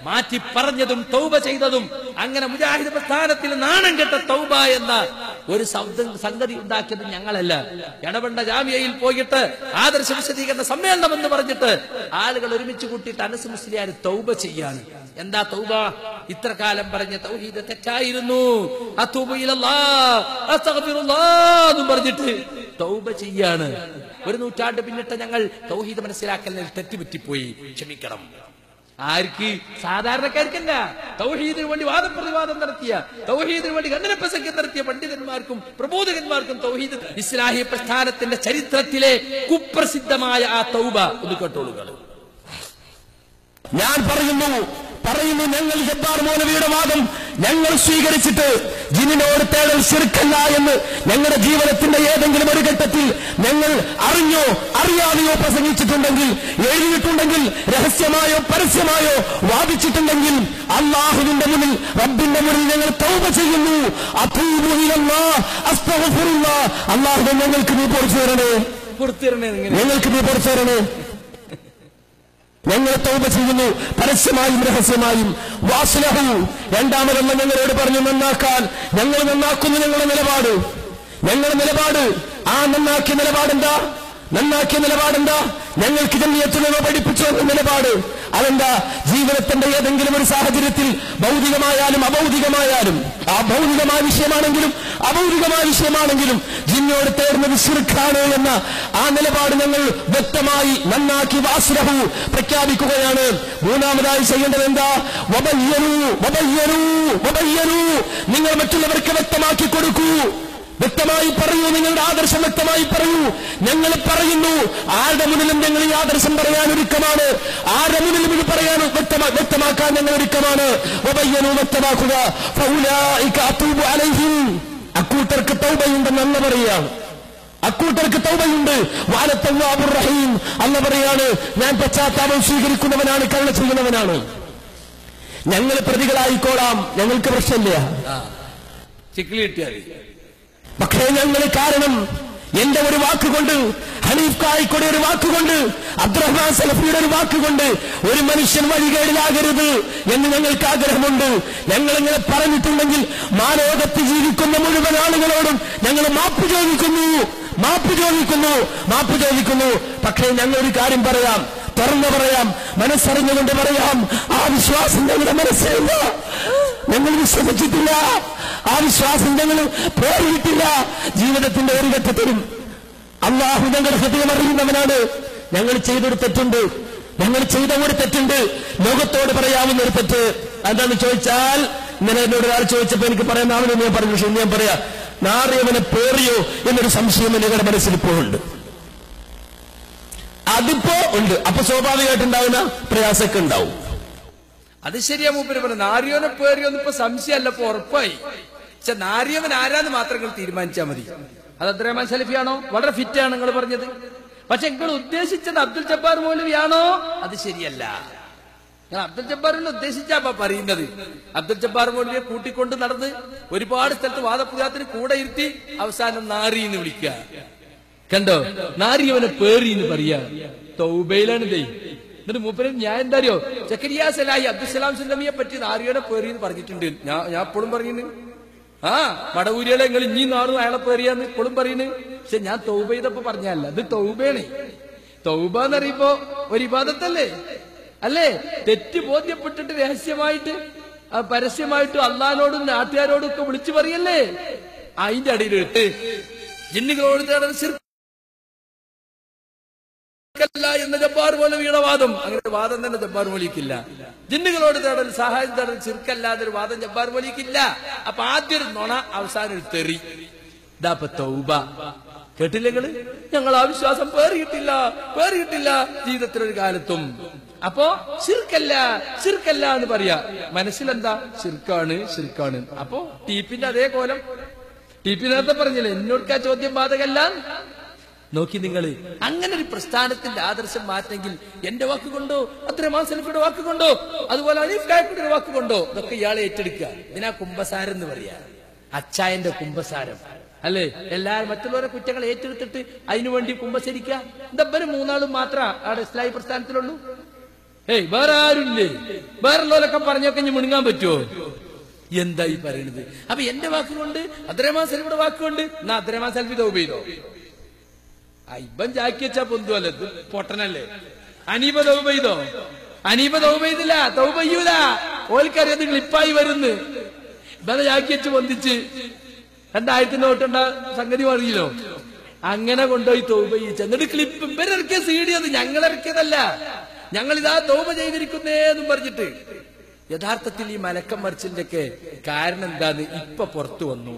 മാറ്റി പറഞ്ഞതും തൗബ ചെയ്തതും അങ്ങനെ മുജാഹിദ് പ്രസ്ഥാനത്തിൽ നാണം കെട്ട തൗബ എന്ന ഒരു സംഗതി ഉണ്ടാക്കിയത് ഞങ്ങളല്ല. എടവണ്ണ ജാമിയയിൽ പോയിട്ട് ആദർശ വിശദീകരണ സമ്മേളനം എന്ന് പറഞ്ഞിട്ട് ആളുകൾ ഒരുമിച്ച് കൂട്ടിയിട്ട് അനസ് മുസ്ലിയാർ തൗബ ചെയ്യാണ്. എന്താ തൗബ? ഇത്ര കാലം പറഞ്ഞ തൗഹീദ് തെറ്റായിരുന്നു, അത്തൂബു ഇലല്ലാഹ് അസ്തഗ്ഫിറുല്ലാഹ് എന്ന് പറഞ്ഞിട്ട് തൗബ ചെയ്യാണ്. ഒരു നൂറ്റാണ്ട് പിന്നിട്ട് ഞങ്ങൾ തൗഹീദ് മനസ്സിലാക്കലിൽ തെറ്റുപറ്റിപ്പോയി, ക്ഷമിക്കണം. ആർക്ക്? സാധാരണക്കാർക്കല്ല. തൗഹീദിന് വേണ്ടി വാദപ്രതിവാദം നടത്തിയ, തൗഹീദിന് വേണ്ടി ഖണ്ഡന പ്രസംഗം നടത്തിയ പണ്ഡിതന്മാർക്കും പ്രബോധകന്മാർക്കും തൗഹീദ് ഇസ്ലാഹി പ്രസ്ഥാനത്തിന്റെ ചരിത്രത്തിലെ കുപ്രസിദ്ധമായ ആ തൗബ ഒന്ന് കേട്ടോളുകൾ. ഞാൻ പറയുന്നു ഞങ്ങൾ ജബ്ബാർ മൗലവിയുടെ വാദം ഞങ്ങൾ സ്വീകരിച്ചിട്ട് ജിന്നിനോട് തേടൽ ശിർക്കല്ല എന്ന് ഞങ്ങളുടെ ജീവിതത്തിന്റെ ഏതെങ്കിലും ഒരു ഘട്ടത്തിൽ ഞങ്ങൾ അറിഞ്ഞോ അറിയാതെയോ പ്രസംഗിച്ചിട്ടുണ്ടെങ്കിൽ, എഴുതിയിട്ടുണ്ടെങ്കിൽ, രഹസ്യമായോ പരസ്യമായോ വാദിച്ചിട്ടുണ്ടെങ്കിൽ അള്ളാഹുവിന്റെ മുന്നിൽ, റബ്ബിന്റെ മുന്നിൽ ഞങ്ങൾ തൗബ ചെയ്യുന്നു. അതൂബു ഇലല്ലാഹ് അസ്തഗ്ഫിറുല്ലാഹ്. അള്ളാഹു ഞങ്ങൾക്ക് നീ പൊറുത്തു തരണേ, ഞങ്ങൾക്ക് നീ പൊറുത്തു തരണേ. ഞങ്ങൾ തൗബ ചെയ്യുന്നു, പരസ്യമായും രഹസ്യമായും. വാസ്ലഹു, രണ്ടാമതെന്ന് ഞങ്ങളോട് പറഞ്ഞു നന്നാക്കാൻ. ഞങ്ങൾ നന്നാക്കുന്നു. ഞങ്ങളുടെ നിലപാട് ആ നന്നാക്കിയ നിലപാടെന്താ? ഞങ്ങൾക്ക് ജമിയത്തുലമ പഠിപ്പിച്ചു എന്ന നിലപാട്. അതെന്താ? ജീവിതത്തിന്റെ ഏതെങ്കിലും ഒരു സാഹചര്യത്തിൽ ഭൗതികമായാലും അഭൗതികമായാലും, ആ ഭൗതികമായ വിഷയമാണെങ്കിലും അഭൗതികമായ വിഷയമാണെങ്കിലും ജിന്നോട് തേടുന്നത് ശിർക്കാണ് എന്ന ആ നിലപാട് ഞങ്ങൾ വ്യക്തമായി നന്നാക്കി വാസ്ലഹു പ്രഖ്യാപിക്കുകയാണ്. മൂന്നാമതായി ചെയ്യേണ്ടത് എന്താ? വബയ്യനൂ. നിങ്ങൾ മറ്റുള്ളവർക്ക് വ്യക്തമാക്കി കൊടുക്കൂ, വ്യക്തമായി പറയൂ, നിങ്ങളുടെ ആദർശം വ്യക്തമായി പറയൂ. ഞങ്ങൾ പറയുന്നു, ആരുടെ മുന്നിലും ഞങ്ങൾ ഈ ആദർശം പറയാൻ ഒരുക്കമാണ്, ആരുടെ മുന്നിലും ഇത് പറയാൻ വ്യക്തമാക്കാൻ ഞങ്ങൾ ഒരുക്കമാണ്. വ്യക്തമാക്കുക. അക്കൂട്ടർക്ക് തൗബയുണ്ടെന്ന് അല്ല പറയുകയാണ്, അക്കൂട്ടർക്ക് തൗബയുണ്ട്. വഅനത്തവ്വാബുർ റഹീം. അല്ല പറയാണ്, ഞാൻ പശ്ചാത്താപം സ്വീകരിക്കുന്നവനാണ്, കരുണ ചെയ്യുന്നവനാണ്. ഞങ്ങൾ പ്രതികളായിക്കോളാം, ഞങ്ങൾക്ക് പ്രശ്നമില്ല. പക്ഷേ ഞങ്ങൾ കാരണം എന്റെ ഒരു വാക്കുകൊണ്ട്, ഹനീഫ് കായിക്കോടെ ഒരു വാക്കുകൊണ്ട്, അബ്ദുറഹ്മാൻ സലഫിയുടെ ഒരു വാക്കുകൊണ്ട് ഒരു മനുഷ്യൻ വഴികേടിലാകരുത് എന്ന് ഞങ്ങൾക്ക് ആഗ്രഹമുണ്ട്. ഞങ്ങളിങ്ങനെ പറഞ്ഞിട്ടുണ്ടെങ്കിൽ മാലോകത്ത് ജീവിക്കുന്ന മുഴുവൻ ആളുകളോടും ഞങ്ങൾ മാപ്പ് ചോദിക്കുന്നു. പക്ഷേ ഞങ്ങൾ ഒരു കാര്യം പറയാം, തുറന്നു പറയാം, മനസ്സറിഞ്ഞുകൊണ്ട് പറയാം, ആ വിശ്വാസം ഞങ്ങളുടെ മനസ്സിലില്ല, ഞങ്ങൾ വിശ്വസിച്ചിട്ടില്ല, ആ വിശ്വാസം ഞങ്ങൾ പ്രേരിട്ടില്ല. ജീവിതത്തിന്റെ ഒരു ഘട്ടത്തിലും അള്ളാഹു ഞങ്ങളുടെ ഹൃദയം അറിയുന്നവനാണ്. ഞങ്ങൾ ചെയ്ത ഒരു തെറ്റുണ്ട്, ലോകത്തോട് പറയാവുന്ന ഒരു തെറ്റ്. എന്താണെന്ന് ചോദിച്ചാൽ, ഇന്നലെ എന്നോട് ഒരാൾ ചോദിച്ചപ്പോ എനിക്ക് പറയാനാവില്ലെന്ന് ഞാൻ പറഞ്ഞു. പക്ഷെ ഞാൻ പറയാ, നാറിയവനെ പേറിയോ എന്നൊരു സംശയം നിങ്ങളുടെ മനസ്സിൽ ഇപ്പോഴുണ്ട്. അതിപ്പോ ഉണ്ട്. അപ്പൊ സ്വാഭാവികമായിട്ടുണ്ടാവുന്ന പ്രയാസമൊക്കെ ഉണ്ടാവും. അത് ശരിയാ. മൂപ്പര് പറഞ്ഞു നാരിയോനെ പേറിയോന്ന് ഇപ്പൊ സംശയമല്ല, ഇപ്പൊ ഉറപ്പായി. പക്ഷെ നാരിയവൻ ആരാന്ന് മാത്രം നിങ്ങൾ തീരുമാനിച്ചാൽ മതി. അത് അബ്ദുറഹ്മാൻ സലഫിയാണോ? വളരെ ഫിറ്റാണ് നിങ്ങൾ പറഞ്ഞത്. പക്ഷെ നിങ്ങൾ ഉദ്ദേശിച്ചത് അബ്ദുൽ ജബ്ബാർ മൗലവിയാണോ? അത് ശരിയല്ല. നിങ്ങൾ അബ്ദുൽ ജബ്ബാറിനെ ഉദ്ദേശിച്ചാ പറയുന്നത്. അബ്ദുൽ ജബ്ബാർ മൗലവിയെ കൂട്ടിക്കൊണ്ട് നടന്ന് ഒരുപാട് സ്ഥലത്ത് വാദപ്രതിവാദത്തിന് കൂടെ ഇരുത്തി അവസാനം നാരി എന്ന് വിളിക്കുക. കണ്ടോ? നാരിയവനെ പേറി എന്ന് പറയാ. തൗബയിലാണ് ദൈ. എന്നിട്ട് മൂപ്പരും ഞാൻ എന്താ അറിയോ, സക്കരിയ സലാഹി അബ്ദുസലാം സുല്ലമിയെ പറ്റി നാരിയോനെ പേറി എന്ന് പറഞ്ഞിട്ടുണ്ട്. ഞാൻ എപ്പോഴും പറയുന്നു, മടവൂരികളെ നിങ്ങൾ ഇനി നാറും അയാളെ പേറിയാന്ന് ഇപ്പോഴും പറയുന്നു. പക്ഷെ ഞാൻ തൗബ ചെയ്തപ്പോ പറഞ്ഞല്ല, അത് തൗബയാണ്. തൗബ എന്ന് പറയുമ്പോ ഒരു ഇബാദത്തല്ലേ, അല്ലേ? തെറ്റ് ബോധ്യപ്പെട്ടിട്ട് രഹസ്യമായിട്ട് പരസ്യമായിട്ടും അള്ളാഹിനോടും നാട്ടുകാരോടും ഒക്കെ വിളിച്ചു പറയല്ലേ. അതിന്റെ അടിയിലിട്ട് ജിന്നുകളോട് എന്ന ജബ്ബാർ മൗലവിയുടെ വാദം, അങ്ങനെ വാദം തന്നെ ജബ്ബാർ മൗലിക്കില്ല. ജിന്നുകളോട് തേടൽ, സഹായം തേടൽ ചിർക്കല്ലാതൊരു വാദം ജബ്ബാർ മൗലിക്കില്ല. അപ്പൊ ആദ്യം ഒരു നുണ, അവസാനം ഒരു തെറി. ഇതാപ്പൊ തൗബ. കേട്ടില്ലെങ്കിൽ ഞങ്ങൾ ആ വിശ്വാസം പേറിയിട്ടില്ല ജീവിതത്തിലൊരു കാലത്തും. അപ്പോ ശിർക്കല്ല എന്ന് പറയാ. മനസ്സിലെന്താ? ശിർക്കാണ്. അപ്പോ ടീപ്പിന്റെ അതേ കോലം. ടീപ്പി നേരത്തെ പറഞ്ഞില്ലേ, എന്നോട് ആ ചോദ്യം ബാധകല്ല. നോക്കി നിങ്ങൾ, അങ്ങനെ ഒരു പ്രസ്ഥാനത്തിന്റെ ആദർശം മാറ്റെങ്കിൽ എന്റെ വാക്കുകൊണ്ടോ, അബ്ദുറഹ്മാൻ സലഫിയുടെ വാക്കുകൊണ്ടോ, അതുപോലെ ഹനീഫ് കായിക്കോടെ വാക്കുകൊണ്ടോ ഇതൊക്കെ ഇയാളെ ഏറ്റെടുക്കുക. ഇതിനാ കുംഭസാരം എന്ന് പറയാ, അച്ചായന്റെ കുംഭസാരം അല്ലേ? എല്ലാവരും മറ്റുള്ളവരെ കുറ്റങ്ങൾ ഏറ്റെടുത്തിട്ട് അതിനുവേണ്ടി കുംഭസരിക്കുക. ഇതപ്പന് മൂന്നാളും മാത്രം അവിടെ ഇസ്ലാഹി പ്രസ്ഥാനത്തിലുള്ളൂ. വേറെ ആരുമില്ലേ? വേറുള്ളവരൊക്കെ പറഞ്ഞൊക്കെ ഇനി മുണുങ്ങാൻ പറ്റുമോ? എന്തായി പറയണത്? അപ്പൊ എന്റെ വാക്കുകൊണ്ട് അബ്ദുറഹ്മാൻ സലഫിയുടെ വാക്കുകൊണ്ട് എന്നാ അബ്ദുറഹ്മാൻ സലഫി തൗബ ചെയ്തോ? ഇബൻ ജാക്കി വെച്ചാ പൊന്തുവല്ല, ഇത് പൊട്ടനല്ലേ. അനീബ തൗബ ചെയ്തോ? അനീബ തൗബ ചെയ്തില്ല, തൗബ ചെയ്യൂല. ഓൽക്കറിയത് ക്ലിപ്പായി വരുന്ന്. ഇബനെ ജാക്കി വെച്ച് പൊന്തിച്ച് 2000 നോട്ടുണ്ട സംഗതി അറിയില്ലോ. അങ്ങനെ കൊണ്ടുപോയി തൗബ ചെയ്യിച്ച എന്നിട്ട് ക്ലിപ്പ് ഇവരിറക്കിയ CD അത് ഞങ്ങളിറക്കിയതല്ല, ഞങ്ങളിതാ തൗബ ചെയ്തിരിക്കുന്നേന്നും പറഞ്ഞിട്ട്. യഥാർത്ഥത്തിൽ ഈ മലക്കം മറിച്ചിന്റെ ഒക്കെ കാരണം എന്താന്ന് ഇപ്പൊ പുറത്തു വന്നു.